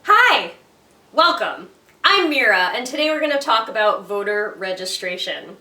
Hi! Welcome! I'm Mira, and today we're going to talk about voter registration.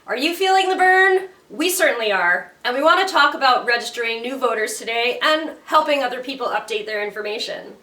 Are you feeling the burn? We certainly are, and we want to talk about registering new voters today and helping other people update their information.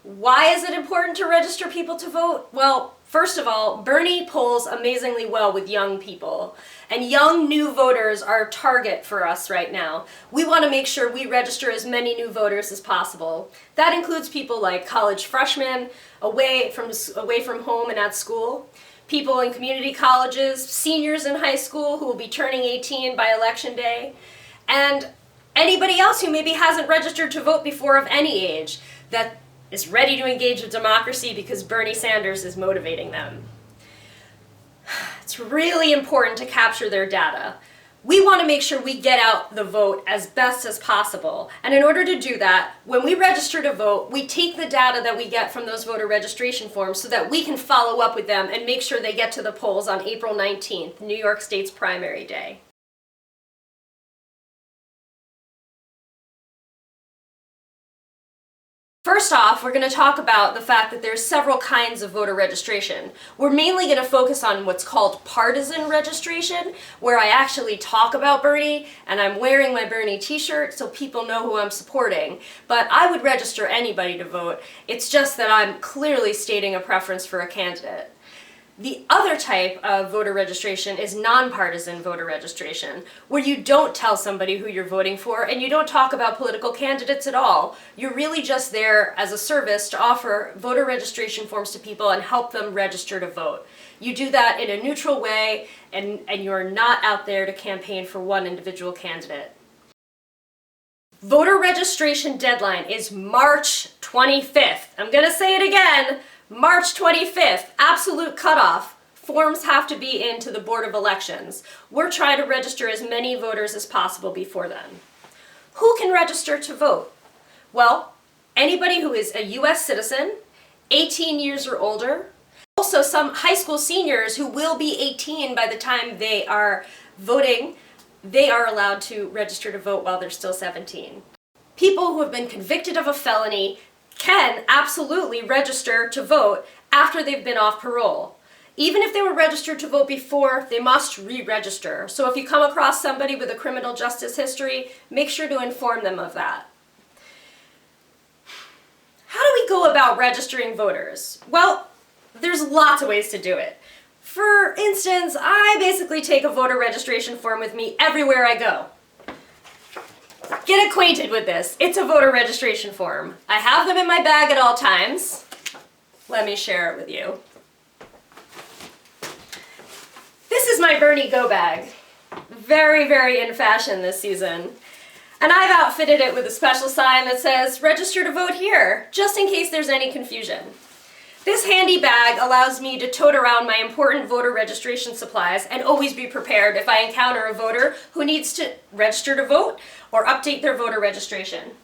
Why is it important to register people to vote? Well, first of all, Bernie polls amazingly well with young people, and young new voters are a target for us right now. We want to make sure we register as many new voters as possible. That includes people like college freshmen, away from home and at school, people in community colleges, seniors in high school who will be turning 18 by election day, and anybody else who maybe hasn't registered to vote before of any age that is ready to engage with democracy because Bernie Sanders is motivating them. It's really important to capture their data. We want to make sure we get out the vote as best as possible. And in order to do that, when we register to vote, we take the data that we get from those voter registration forms so that we can follow up with them and make sure they get to the polls on April 19th, New York State's primary day. First off, we're going to talk about the fact that there's several kinds of voter registration. We're mainly going to focus on what's called partisan registration, where I actually talk about Bernie, and I'm wearing my Bernie t-shirt so people know who I'm supporting. But I would register anybody to vote. It's just that I'm clearly stating a preference for a candidate. The other type of voter registration is nonpartisan voter registration, where you don't tell somebody who you're voting for and you don't talk about political candidates at all. You're really just there as a service to offer voter registration forms to people and help them register to vote. You do that in a neutral way, and you're not out there to campaign for one individual candidate. Voter registration deadline is March 25th. I'm going to say it again. March 25th, absolute cutoff. Forms have to be into the Board of Elections. We're trying to register as many voters as possible before then. Who can register to vote? Well, anybody who is a U.S. citizen, 18 years or older. Also, some high school seniors who will be 18 by the time they are voting, they are allowed to register to vote while they're still 17. People who have been convicted of a felony can absolutely register to vote after they've been off parole. Even if they were registered to vote before, they must re-register. So if you come across somebody with a criminal justice history, make sure to inform them of that. How do we go about registering voters? Well, there's lots of ways to do it. For instance, I basically take a voter registration form with me everywhere I go. Get acquainted with this. It's a voter registration form. I have them in my bag at all times. Let me share it with you. This is my Bernie Go bag. Very, very in fashion this season. And I've outfitted it with a special sign that says, "Register to vote here," just in case there's any confusion. This handy bag allows me to tote around my important voter registration supplies and always be prepared if I encounter a voter who needs to register to vote or update their voter registration.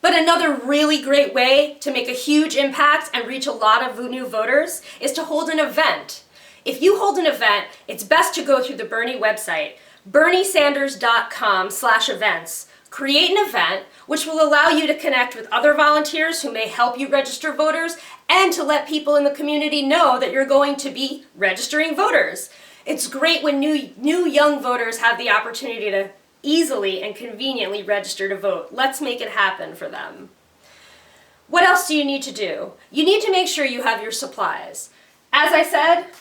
But another really great way to make a huge impact and reach a lot of new voters is to hold an event. If you hold an event, it's best to go through the Bernie website, berniesanders.com/events. Create an event which will allow you to connect with other volunteers who may help you register voters and to let people in the community know that you're going to be registering voters. It's great when new young voters have the opportunity to easily and conveniently register to vote. Let's make it happen for them. What else do you need to do? You need to make sure you have your supplies. As I said,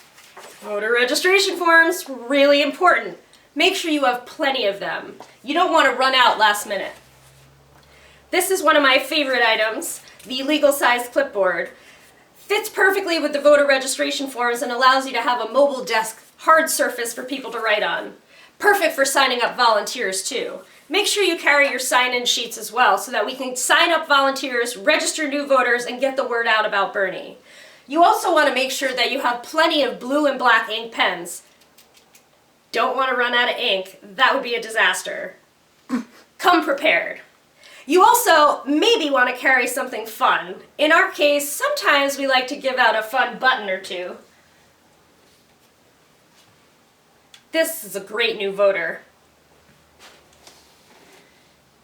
voter registration forms, really important. Make sure you have plenty of them. You don't want to run out last minute. This is one of my favorite items, the legal-sized clipboard. Fits perfectly with the voter registration forms and allows you to have a mobile desk, hard surface for people to write on. Perfect for signing up volunteers too. Make sure you carry your sign-in sheets as well so that we can sign up volunteers, register new voters, and get the word out about Bernie. You also want to make sure that you have plenty of blue and black ink pens. Don't want to run out of ink. That would be a disaster. Come prepared. You also maybe want to carry something fun. In our case, sometimes we like to give out a fun button or two. This is a great new voter.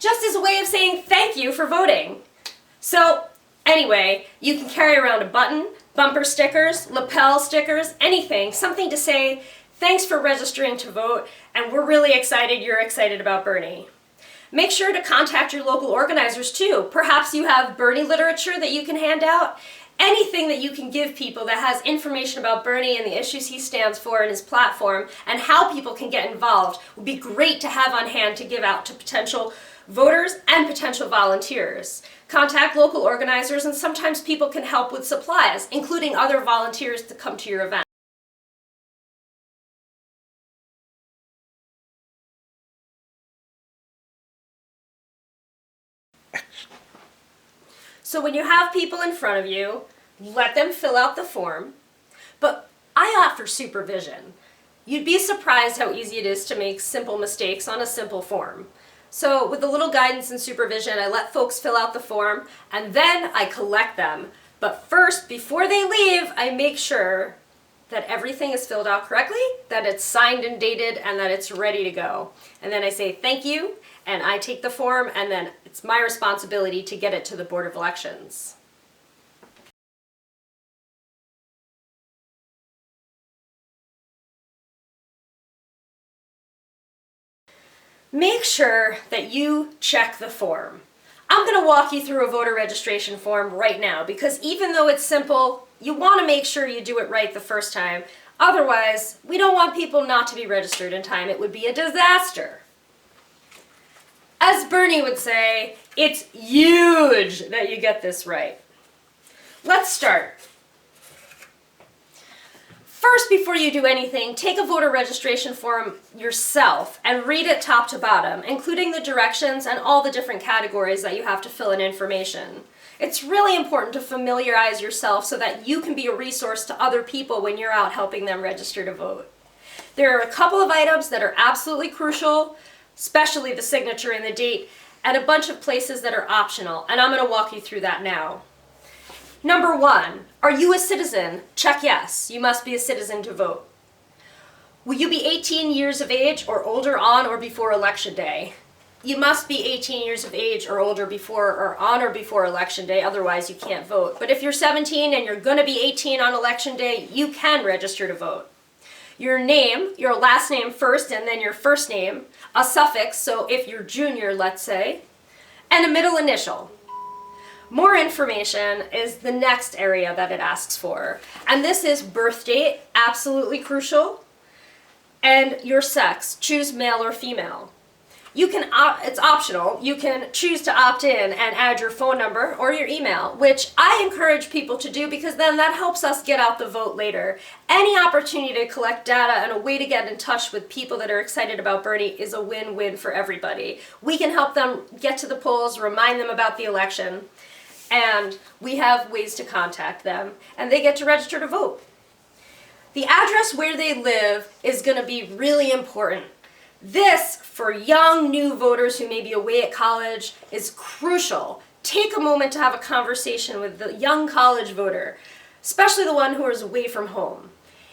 just as a way of saying thank you for voting. So anyway, you can carry around a button, bumper stickers, lapel stickers, anything, something to say thanks for registering to vote, and we're really excited you're excited about Bernie. Make sure to contact your local organizers too. Perhaps you have Bernie literature that you can hand out. Anything that you can give people that has information about Bernie and the issues he stands for and his platform and how people can get involved would be great to have on hand to give out to potential voters and potential volunteers. Contact local organizers, and sometimes people can help with supplies, including other volunteers to come to your event. So when you have people in front of you, let them fill out the form, but I offer supervision. You'd be surprised how easy it is to make simple mistakes on a simple form. So with a little guidance and supervision, I let folks fill out the form, and then I collect them. But first, before they leave, I make sure that everything is filled out correctly, that it's signed and dated, and that it's ready to go. And then I say thank you, and I take the form, and then it's my responsibility to get it to the Board of Elections. Make sure that you check the form. I'm going to walk you through a voter registration form right now because even though it's simple, you want to make sure you do it right the first time. Otherwise, we don't want people not to be registered in time. It would be a disaster. As Bernie would say, it's huge that you get this right. Let's start. First, before you do anything, take a voter registration form yourself and read it top to bottom, including the directions and all the different categories that you have to fill in information. It's really important to familiarize yourself so that you can be a resource to other people when you're out helping them register to vote. There are a couple of items that are absolutely crucial, especially the signature and the date, and a bunch of places that are optional, and I'm going to walk you through that now. Number 1, are you a citizen? Check yes, you must be a citizen to vote. Will you be 18 years of age or older on or before Election Day? You must be 18 years of age or older before or on or before Election Day, otherwise you can't vote. But if you're 17 and you're going to be 18 on Election Day, you can register to vote. Your name, your last name first and then your first name, a suffix, so if you're junior, let's say, and a middle initial. More information is the next area that it asks for. And this is birth date, absolutely crucial, and your sex, choose male or female. You can, it's optional, you can choose to opt in and add your phone number or your email, which I encourage people to do because then that helps us get out the vote later. Any opportunity to collect data and a way to get in touch with people that are excited about Bernie is a win-win for everybody. We can help them get to the polls, remind them about the election, and we have ways to contact them, and they get to register to vote. The address where they live is going to be really important. This, for young new voters who may be away at college, is crucial. Take a moment to have a conversation with the young college voter, especially the one who is away from home.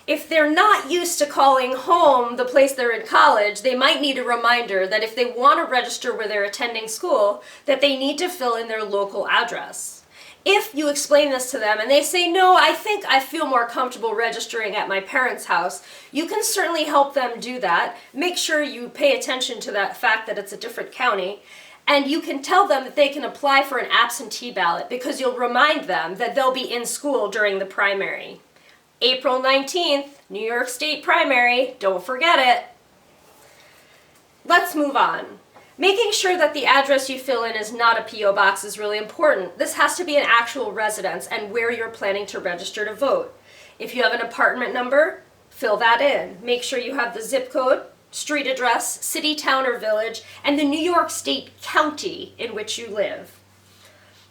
If they're not used to calling home the place they're in college, they might need a reminder that if they want to register where they're attending school, that they need to fill in their local address. If you explain this to them and they say, no, I think I feel more comfortable registering at my parents' house, you can certainly help them do that. Make sure you pay attention to that fact that it's a different county. And you can tell them that they can apply for an absentee ballot because you'll remind them that they'll be in school during the primary. April 19th, New York State primary, don't forget it. Let's move on. Making sure that the address you fill in is not a P.O. Box is really important. This has to be an actual residence and where you're planning to register to vote. If you have an apartment number, fill that in. Make sure you have the zip code, street address, city, town, or village, and the New York State county in which you live.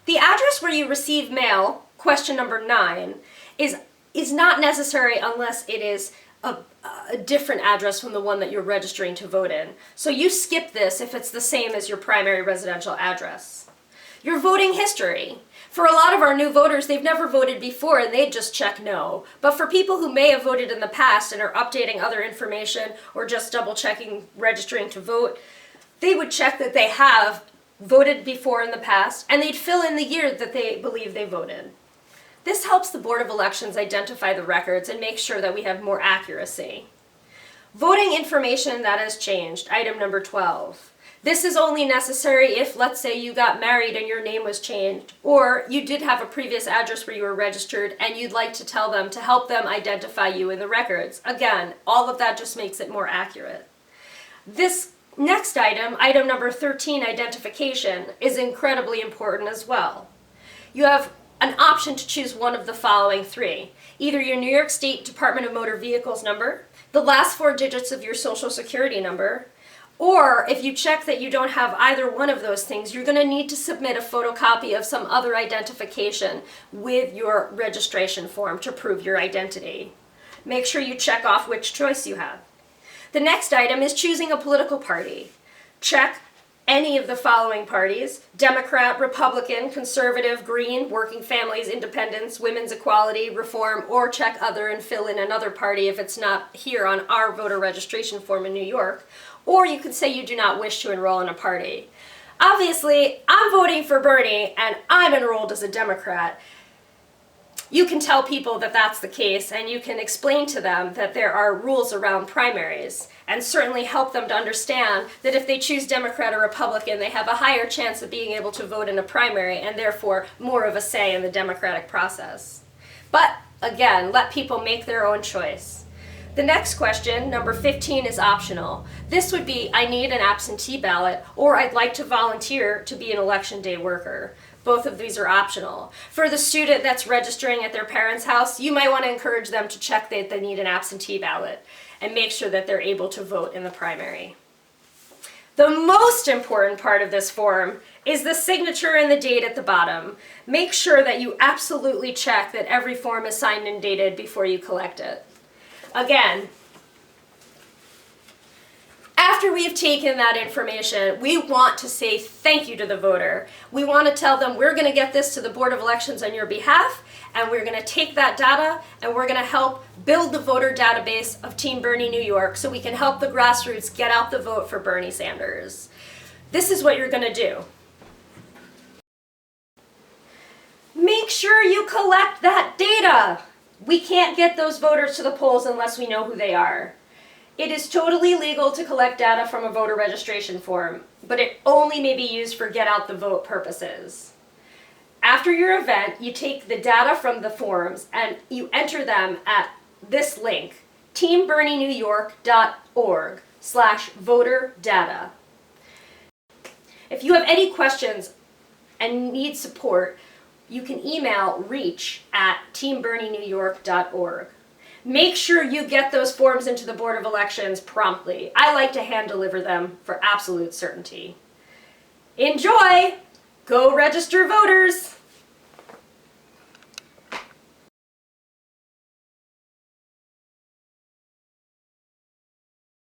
The address where you receive mail, question number 9, is not necessary unless it is a different address from the one that you're registering to vote in. So you skip this if it's the same as your primary residential address. Your voting history. For a lot of our new voters, they've never voted before and they just check no. But for people who may have voted in the past and are updating other information or just double checking registering to vote, they would check that they have voted before in the past, and they'd fill in the year that they believe they voted. This helps the Board of Elections identify the records and make sure that we have more accuracy. Voting information that has changed, item number 12. This is only necessary if, let's say, you got married and your name was changed, or you did have a previous address where you were registered and you'd like to tell them to help them identify you in the records. Again, all of that just makes it more accurate. This next item, item number 13, identification, is incredibly important as well. You have an option to choose one of the following three. Either your New York State Department of Motor Vehicles number, the last 4 digits of your Social Security number, or if you check that you don't have either one of those things, you're going to need to submit a photocopy of some other identification with your registration form to prove your identity. Make sure you check off which choice you have. The next item is choosing a political party. Check any of the following parties: Democrat, Republican, Conservative, Green, Working Families, Independents, Women's Equality, Reform, or check other and fill in another party if it's not here on our voter registration form in New York. Or you could say you do not wish to enroll in a party. Obviously, I'm voting for Bernie and I'm enrolled as a Democrat. You can tell people that that's the case, and you can explain to them that there are rules around primaries, and certainly help them to understand that if they choose Democrat or Republican, they have a higher chance of being able to vote in a primary and therefore more of a say in the democratic process. But again, let people make their own choice. The next question, number 15, is optional. This would be, I need an absentee ballot, or I'd like to volunteer to be an election day worker. Both of these are optional. For the student that's registering at their parents' house, you might want to encourage them to check that they need an absentee ballot and make sure that they're able to vote in the primary. The most important part of this form is the signature and the date at the bottom. Make sure that you absolutely check that every form is signed and dated before you collect it. Again, after we've taken that information, we want to say thank you to the voter. We want to tell them we're going to get this to the Board of Elections on your behalf, and we're going to take that data and we're going to help build the voter database of Team Bernie New York so we can help the grassroots get out the vote for Bernie Sanders. This is what you're going to do. Make sure you collect that data. We can't get those voters to the polls unless we know who they are. It is totally legal to collect data from a voter registration form, but it only may be used for get out the vote purposes. After your event, you take the data from the forms and you enter them at this link, teambernienewyork.org/voter-data. If you have any questions and need support, you can email reach@teambernienewyork.org. Make sure you get those forms into the Board of Elections promptly. I like to hand deliver them for absolute certainty. Enjoy! Go register voters!